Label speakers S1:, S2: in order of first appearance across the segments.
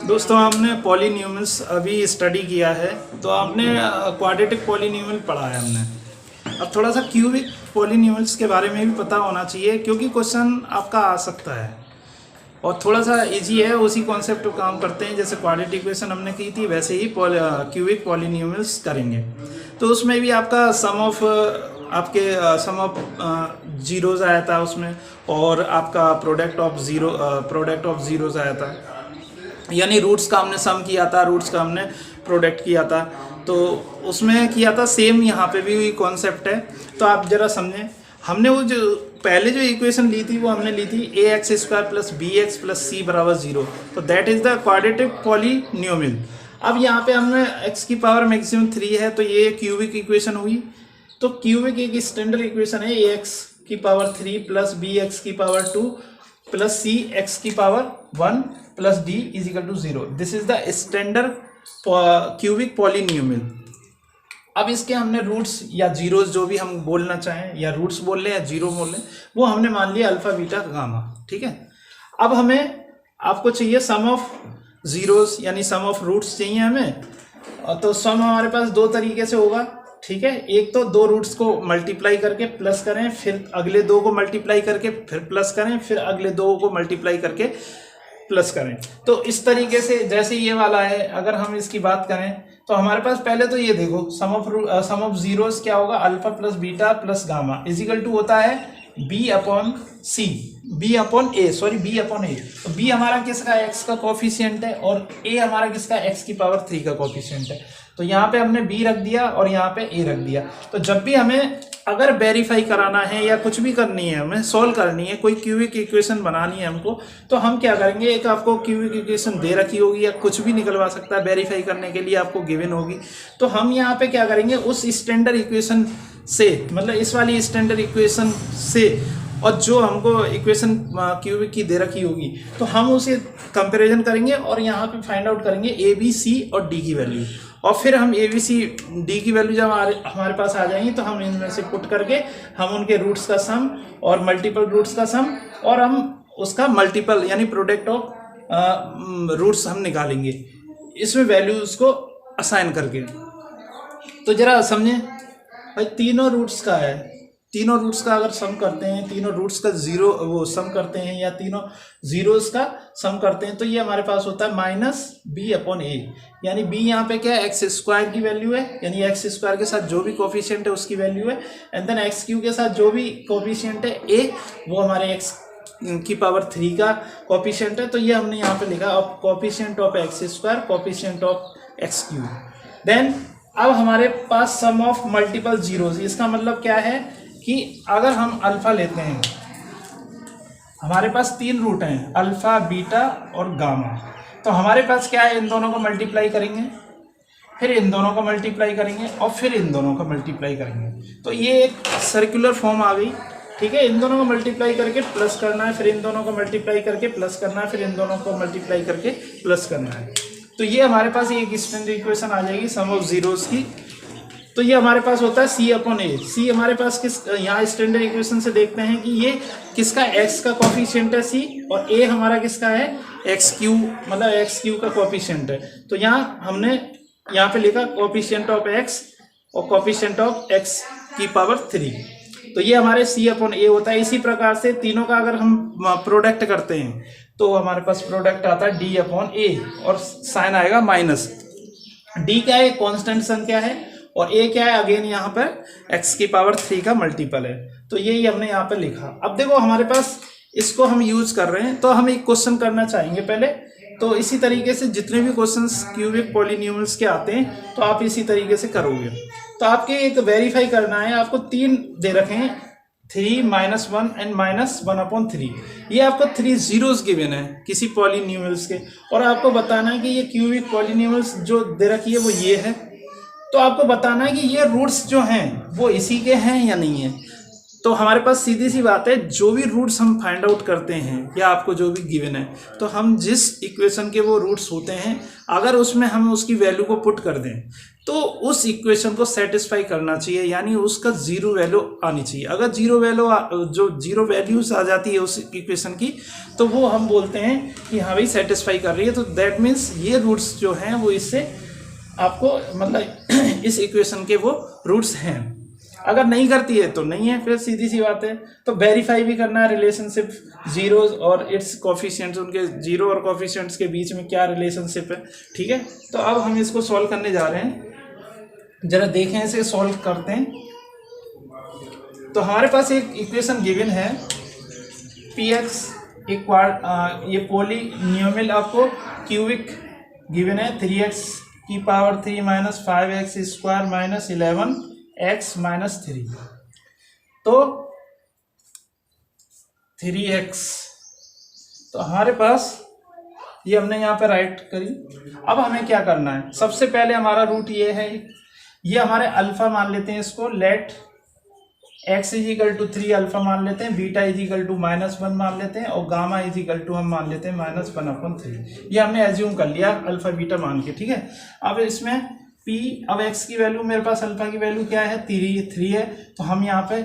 S1: दोस्तों हमने पॉलीन्यूमल्स अभी स्टडी किया है, तो आपने क्वाड्रेटिक पॉलीन्यूमल पढ़ा है हमने। अब थोड़ा सा क्यूबिक पॉलीन्यूमल्स के बारे में भी पता होना चाहिए, क्योंकि क्वेश्चन आपका आ सकता है और थोड़ा सा इजी है। उसी कॉन्सेप्ट पर काम करते हैं, जैसे क्वाड्रेटिक इक्वेशन हमने की थी वैसे ही क्यूबिक पॉलीन्यूमल्स करेंगे। तो उसमें भी आपका सम ऑफ जीरोज आया था उसमें, और आपका प्रोडक्ट ऑफ जीरोज आया था, यानी रूट्स का हमने सम किया था, रूट्स का हमने प्रोडक्ट किया था। तो उसमें किया था सेम, यहाँ पे भी वही कॉन्सेप्ट है। तो आप जरा समझें, हमने वो जो पहले जो इक्वेशन ली थी वो हमने ली थी ax² + bx + c = 0। तो दैट इज द क्वाड्रेटिक पॉलीन्यूमल। अब यहाँ पे हमने x की पावर मैक्सिमम 3 है, तो ये क्यूबिक इक्वेशन हुई। तो क्यूबिक एक स्टैंडर्ड इक्वेशन है ax की पावर 3 + bx की पावर 2 + c x की power 1 + d = 0। This is the standard cubic polynomial. अब इसके हमने रूट्स या जीरोस जो भी हम बोलना चाहें, या रूट्स बोल लें या जीरो बोल लें, वो हमने मान लिया अल्फा बीटा गामा। ठीक है, अब हमें आपको चाहिए सम ऑफ जीरोस यानी सम ऑफ रूट्स चाहिए हमें। तो सम हमारे पास दो तरीके से होगा। ठीक है, एक तो दो रूट्स को मल्टीप्लाई करके प्लस करें, फिर अगले दो को मल्टीप्लाई करके फिर प्लस करें, फिर अगले दो को मल्टीप्लाई करके प्लस करें। तो इस तरीके से जैसे ये वाला है, अगर हम इसकी बात करें तो हमारे पास पहले तो ये देखो सम ऑफ जीरोस क्या होगा, alpha plus beta plus gamma = होता है b अपॉन a। तो b हमारा किसका x का कोफिशिएंट है, और a हमारा किसका x की पावर 3 का कोफिशिएंट है। तो यहाँ पे हमने b रख दिया और यहाँ पे a रख दिया। तो जब भी हमें अगर वेरीफाई कराना है या कुछ भी करनी है, हमें सॉल्व करनी है, कोई क्यूबिक इक्वेशन बनानी है हमको, तो हम क्या करेंगे, एक आपको क्यूबिक इक्वेशन दे रखी होगी या कुछ भी निकलवा सकता है, वेरीफाई करने के लिए आपको गिवन होगी। तो हम यहाँ पे क्या करेंगे, उस स्टैंडर्ड इक्वेशन से, मतलब इस वाली स्टैंडर्ड इक्वेशन से, और जो हमको इक्वेशन क्यूबिक की दे रखी होगी, तो हम उसे कंपैरिजन करेंगे और यहाँ पे फाइंड आउट करेंगे ए बी सी और डी की वैल्यू। और फिर हम ए बी सी डी की वैल्यू जब हमारे पास आ जाएंगी, तो हम इनमें से पुट करके हम उनके रूट्स का सम और मल्टीपल रूट्स का सम, और हम उसका मल्टीपल यानी प्रोडक्ट ऑफ रूट्स हम निकालेंगे, इसमें वैल्यूज को असाइन करके। तो जरा समझे भाई, तीनों रूट्स का है, तीनों रूट्स का अगर सम करते हैं, तीनों रूट्स का जीरो वो सम करते हैं, या तीनों जीरोस का सम करते हैं, तो ये हमारे पास होता है -b/a। यानी b यहाँ पे क्या है, x² की वैल्यू है, यानी x² के साथ जो भी कोफिशिएंट है उसकी वैल्यू है, एंड देन x³ के साथ जो भी कोफिशिएंट है a, वो हमारे x की पावर 3 का कोफिशिएंट है। तो ये हमने यहाँ पे लिखा, अब coefficient of x², coefficient of x³। Then अब हमारे पास सम ऑफ मल्टीपल जीरोस। इसका मतलब क्या है कि अगर हम अल्फा लेते हैं, हमारे पास 3 रूट हैं, अल्फा बीटा और गामा। तो हमारे पास क्या है, इन दोनों को मल्टीप्लाई करेंगे, फिर इन दोनों को मल्टीप्लाई करेंगे, और फिर इन दोनों को मल्टीप्लाई करेंगे। तो ये एक सर्कुलर फॉर्म आ गई। ठीक है, इन दोनों को मल्टीप्लाई करके प्लस करना है, फिर इन दोनों को मल्टीप्लाई करके प्लस करना है, फिर इन दोनों को मल्टीप्लाई करके प्लस करना है। तो ये हमारे पास एक स्टैंडर्ड इक्वेशन आ जाएगी सम ऑफ जीरोस की। तो ये हमारे पास होता है c/a। c हमारे पास किस, यहाँ स्टैंडर्ड इक्वेशन से देखते हैं कि ये किसका, x का कोफिशिएंट है c, और a हमारा किसका है, x³ मतलब x³ का कोफिशिएंट है। तो यहाँ हमने यहाँ पे लिखा कोफिशिएंट ऑफ x और कोफिशिएंट ऑफ x की पावर 3। तो ये हमारे c/a होता है। इसी प्रकार से तीनों का अगर हम प्रोडक्ट करते हैं, तो हमारे पास प्रोडक्ट आता है d/a, और साइन आएगा माइनस। d क्या है, कांस्टेंट संख्या है, और a क्या है, अगेन यहाँ पर x की पावर 3 का मल्टीपल है। तो यही हमने यहाँ पे लिखा। अब देखो हमारे पास इसको हम यूज कर रहे हैं, तो हम एक क्वेश्चन करना चाहेंगे पहले। तो इसी तरीके से जितने भी क्वेश्चंस क्यूबिक पॉलीन्यूमल्स के आते हैं, तो आप इसी तरीके से करोगे। तो आपके एक वेरीफाई करना है, आपको 3 दे रखे हैं, 3 -1 एंड -1/3। ये आपको 3 जीरोस गिवन है किसी पॉलीन्यूमल्स के, और आपको बताना है कि ये क्यूबिक पॉलीन्यूमल्स जो दे रखी है वो ये है। तो आपको बताना है कि ये रूट्स जो हैं वो इसी के हैं या नहीं है। तो हमारे पास सीधी सी बात है, जो भी रूट्स हम फाइंड आउट करते हैं या आपको जो भी गिवन है, तो हम जिस इक्वेशन के वो रूट्स होते हैं अगर उसमें हम उसकी वैल्यू को पुट कर दें तो उस इक्वेशन को सेटिस्फाई करना चाहिए, यानी उसका जीरो वैल्यू आनी चाहिए। अगर जो जीरो वैल्यूज आ जाती है उस इक्वेशन की, तो वो हम बोलते हैं कि हाँ भाई सेटिस्फाई कर रही है। तो दैट मीन्स ये रूट्स जो हैं वो इससे आपको मतलब इस इक्वेशन के वो रूट्स हैं। अगर नहीं करती है तो नहीं है, फिर सीधी सी बात है। तो वेरीफाई भी करना है रिलेशनशिप जीरोज और इट्स कोफिशिएंट्स, उनके जीरो और कोफिशिएंट्स के बीच में क्या रिलेशनशिप है, ठीक है। तो अब हम इसको सॉल्व करने जा रहे हैं, जरा देखें इसे सॉल्व करते हैं। तो हमारे पास एक इक्वेशन गिवन है px इक्वल ये पॉलिनोमियल आपको क्यूबिक गिवन है 3x की power 3 minus 5x square minus 11x minus 3। तो 3x तो हमारे पास ये हमने यहाँ पे राइट करी। अब हमें क्या करना है, सबसे पहले हमारा रूट ये है, ये हमारे अल्फा मान लेते हैं इसको, let x is equal to 3 alpha मान लेते हैं, बीटा इज इक्वल टू -1 मान लेते हैं और गामा इज इक्वल टू हम मान लेते हैं -1/3। ये हमने एज्यूम कर लिया अल्फा बीटा मान के, ठीक है। अब इसमें p, अब x की वैल्यू मेरे पास अल्फा की वैल्यू क्या है 3 है, तो हम यहाँ पे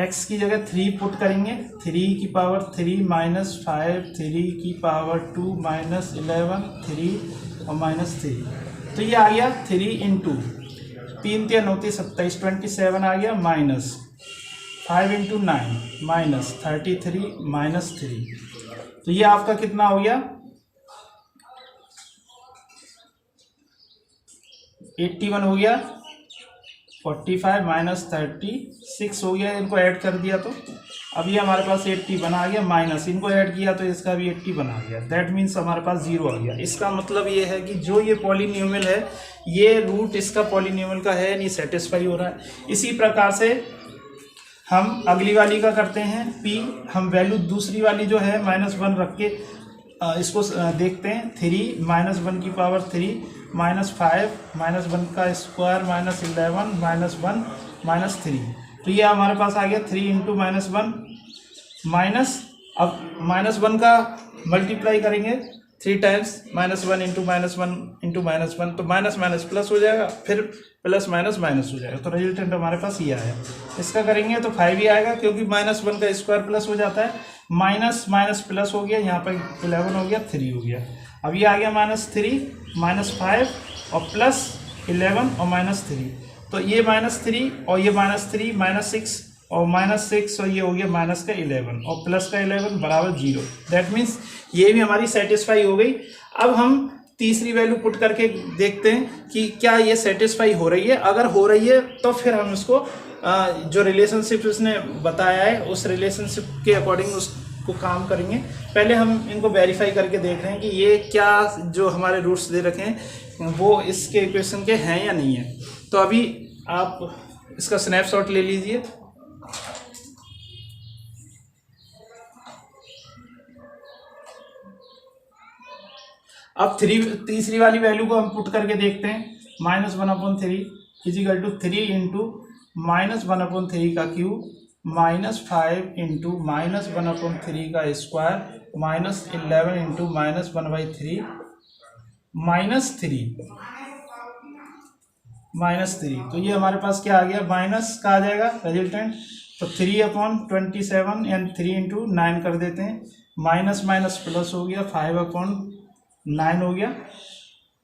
S1: x की जगह 3 पुट करेंगे, 3 की पावर 3 माइनस 5 3 की पावर 2 माइनस 11 3 और -3। तो ये आ गया 3 इंटू 3 3 9 27 27 आ गया, माइनस 5 इंटू 9 माइनस 33 माइनस 3। तो ये आपका कितना हो गया 81 हो गया, 45 माइनस 36 हो गया, इनको ऐड कर दिया तो अब ये हमारे पास 81 आ गया, माइनस इनको ऐड किया तो इसका भी 81 आ गया। दैट मीन्स हमारे पास 0 आ गया। इसका मतलब ये है कि जो ये पॉलिनोमियल है ये रूट इसका पॉलिनोमियल का है, नहीं सेटिस्फाई हो रहा है। इसी प्रकार से हम अगली वाली का करते हैं p, हम वैल्यू दूसरी वाली जो है -1 रख के इसको देखते हैं। 3 -1 की पावर 3 -5 -1 का स्क्वायर माइनस 11 -1 -3। तो ये हमारे पास आ गया 3 इंटू -1 माइनस, अब -1 का मल्टीप्लाई करेंगे 3 टाइम्स, -1 इंटू -1 इंटू -1 तो माइनस माइनस प्लस हो जाएगा, फिर प्लस माइनस माइनस हो जाएगा। तो रिजल्टेंट हमारे पास ये आया। इसका करेंगे तो 5 ही आएगा क्योंकि -1 का स्क्वायर प्लस हो जाता है, माइनस माइनस प्लस हो गया, यहाँ पर 11 हो गया 3 हो गया। अब ये आ गया -3 -5 और प्लस 11 और -3। तो ये -3 और ये -3 -6 और -6 और ये हो गया माइनस का 11 और प्लस का 11 बराबर 0। दैट मीन्स ये भी हमारी सेटिस्फाई हो गई। अब हम तीसरी वैल्यू पुट करके देखते हैं कि क्या ये सेटिस्फाई हो रही है। अगर हो रही है तो फिर हम उसको जो रिलेशनशिप उसने बताया है उस रिलेशनशिप के अकॉर्डिंग उसको काम करेंगे। पहले हम इनको वेरीफाई करके देख रहे हैं कि ये क्या जो हमारे रूट्स दे रखे हैं वो इसके इक्वेशन के हैं या नहीं है। तो अभी आप इसका स्नैपशॉट ले लीजिए। अब तीसरी वाली वैल्यू को हम पुट करके देखते हैं। -1/3 इजिकल टू 3 इंटू -1/3 का क्यूब -5 इंटू -1/3 का स्क्वायर -11 इंटू -1/3 -3। तो ये हमारे पास क्या आ गया, माइनस का आ जाएगा रिजल्टेंट। तो 3/27 एंड 3 इंटू 9 कर देते हैं, माइनस माइनस प्लस हो गया, 5/9 हो गया,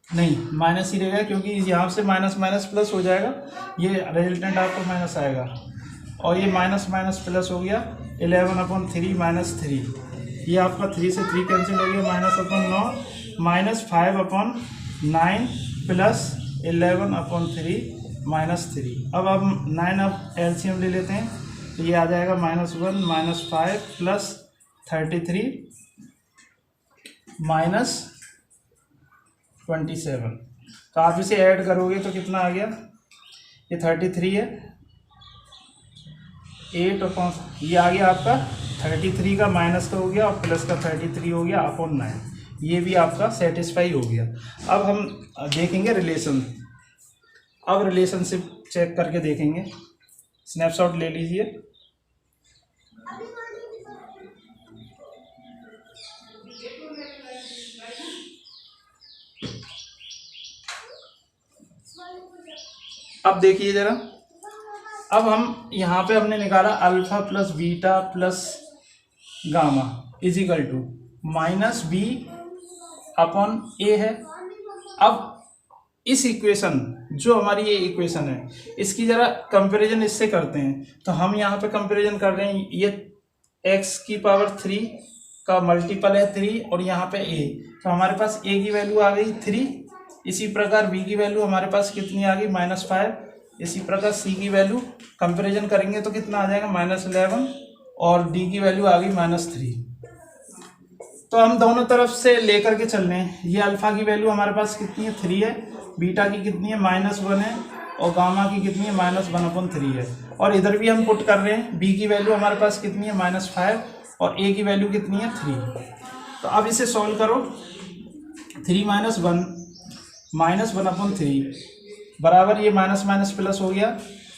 S1: नहीं माइनस ही रहेगा क्योंकि यहाँ से माइनस माइनस प्लस हो जाएगा, ये रिजल्टेंट आपको माइनस आएगा। और ये माइनस माइनस प्लस हो गया 11/3 -3, ये आपका 3 से 3 कैंसिल हो गया, -9 माइनस 5/9 प्लस 11/3 -3। अब हम 9 अब एलसीएम ले लेते हैं तो ये आ जाएगा -1 -5 प्लस 33 -27। तो आप इसे ऐड करोगे तो कितना आ गया, ये 33 है, 8 ये आ गया आपका 33 का माइनस का हो गया और प्लस का 33 हो गया /9। ये भी आपका सेटिस्फाई हो गया। अब हम देखेंगे रिलेशन, अब रिलेशनशिप चेक करके देखेंगे। स्नैपशॉट ले लीजिए। अब देखिए जरा, अब हम यहाँ पे हमने निकाला alpha plus beta plus gamma equal to minus b upon a है। अब इस इक्वेशन, जो हमारी ये इक्वेशन है, इसकी जरा कंपैरिजन इससे करते हैं। तो हम यहाँ पे कंपैरिजन कर रहे हैं, ये x की पावर 3 का मल्टीपल है 3 और यहाँ पे a, तो हमारे पास a की वैल्यू आ गई 3। इसी प्रकार b की वैल्यू हमारे पास कितनी आ गई -5। इसी प्रकार c की वैल्यू कंपैरिजन करेंगे तो कितना आ जाएगा -11 और d की वैल्यू आ गई -3। तो हम दोनों तरफ से लेकर के चल रहे हैं। ये अल्फा की वैल्यू हमारे पास कितनी है 3 है, बीटा की कितनी है -1 है और गामा की कितनी है -1/3 है। और इधर भी हम पुट कर रहे हैं, b की वैल्यू हमारे पास कितनी है -5 और a की वैल्यू कितनी है 3। तो अब इसे सॉल्व करो। 3 - 1 -1/3 बराबर ये माइनस माइनस प्लस हो गया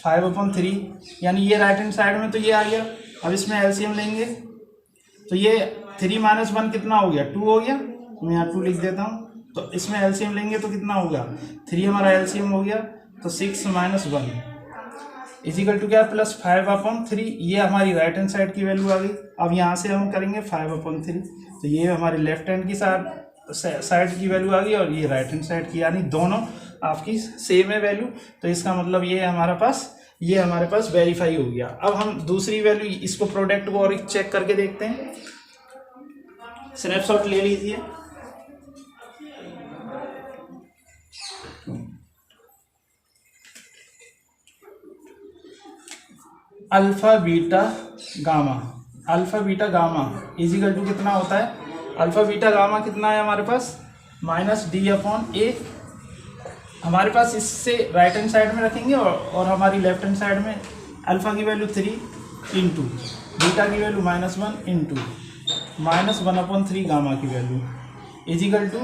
S1: 5/3, यानी ये राइट हैंड साइड में तो ये आ गया। अब इसमें एलसीएम लेंगे तो ये 3 - 1 कितना हो गया 2 हो गया, मैं यहाँ 2 लिख देता हूँ। तो इसमें एलसीएम लेंगे तो कितना होगा 3 हमारा एलसीएम हो गया, तो 6 - 1 इजिकल टू क्या +5/3। ये हमारी राइट हैंड साइड की वैल्यू आ गई। अब यहाँ से हम करेंगे 5/3, तो ये हमारी लेफ्ट हैंड की साइड की वैल्यू आ गई और ये राइट हैंड साइड की, यानी दोनों आपकी सेम है वैल्यू। तो इसका मतलब ये हमारे पास वेरीफाई हो गया। अब हम दूसरी वैल्यू, इसको प्रोडक्ट को और चेक करके देखते हैं। स्नैपशॉट ले लीजिए। Alpha beta gamma equal to कितना होता है, अल्फा बीटा गामा कितना है हमारे पास -d/a। हमारे पास इससे राइट हैंड साइड में रखेंगे और हमारी लेफ्ट हैंड साइड में अल्फा की वैल्यू 3 इंटू बीटा की वैल्यू -1 इंटू -1/3 गामा की वैल्यू इजिकल टू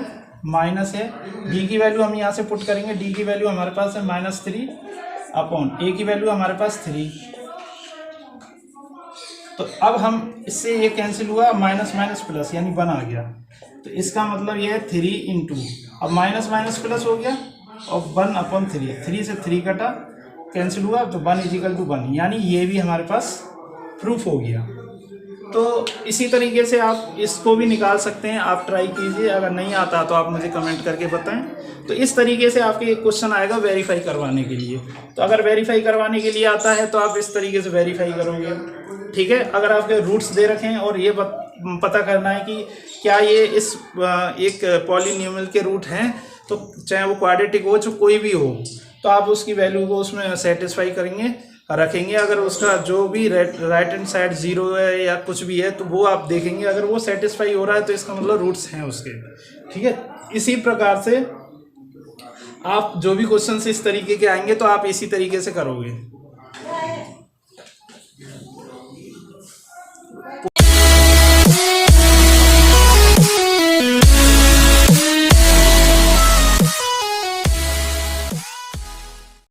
S1: माइनस है डी की वैल्यू हम यहाँ से पुट करेंगे। डी की वैल्यू हमारे पास है -3 अपॉन ए की वैल्यू हमारे पास 3। तो अब हम इससे ये कैंसिल हुआ, माइनस माइनस प्लस यानी 1 आ गया। तो इसका मतलब ये है 3 इंटू, अब माइनस माइनस प्लस हो गया और 1/3, 3 से 3 कटा कैंसिल हुआ तो 1 इजिकल टू 1, यानी ये भी हमारे पास प्रूफ हो गया। तो इसी तरीके से आप इसको भी निकाल सकते हैं, आप ट्राई कीजिए। अगर नहीं आता तो आप मुझे कमेंट करके बताएं। तो इस तरीके से आपके एक क्वेश्चन आएगा वेरीफाई करवाने के लिए। तो अगर वेरीफाई करवाने के लिए आता है तो आप इस तरीके से वेरीफाई करोगे, ठीक है। अगर आपके रूट्स दे रखे हैं और ये पता करना है कि क्या ये इस एक पॉलिनोमियल के रूट हैं, तो चाहे वो क्वाड्रेटिक हो चाहे कोई भी हो, तो आप उसकी वैल्यू को उसमें सेटिस्फाई रखेंगे। अगर उसका जो भी राइट हैंड साइड 0 है या कुछ भी है तो वो आप देखेंगे। अगर वो सेटिस्फाई हो रहा है तो इसका मतलब रूट्स हैं उसके, ठीक है। इसी प्रकार से आप जो भी क्वेश्चन इस तरीके के आएंगे तो आप इसी तरीके से करोगे।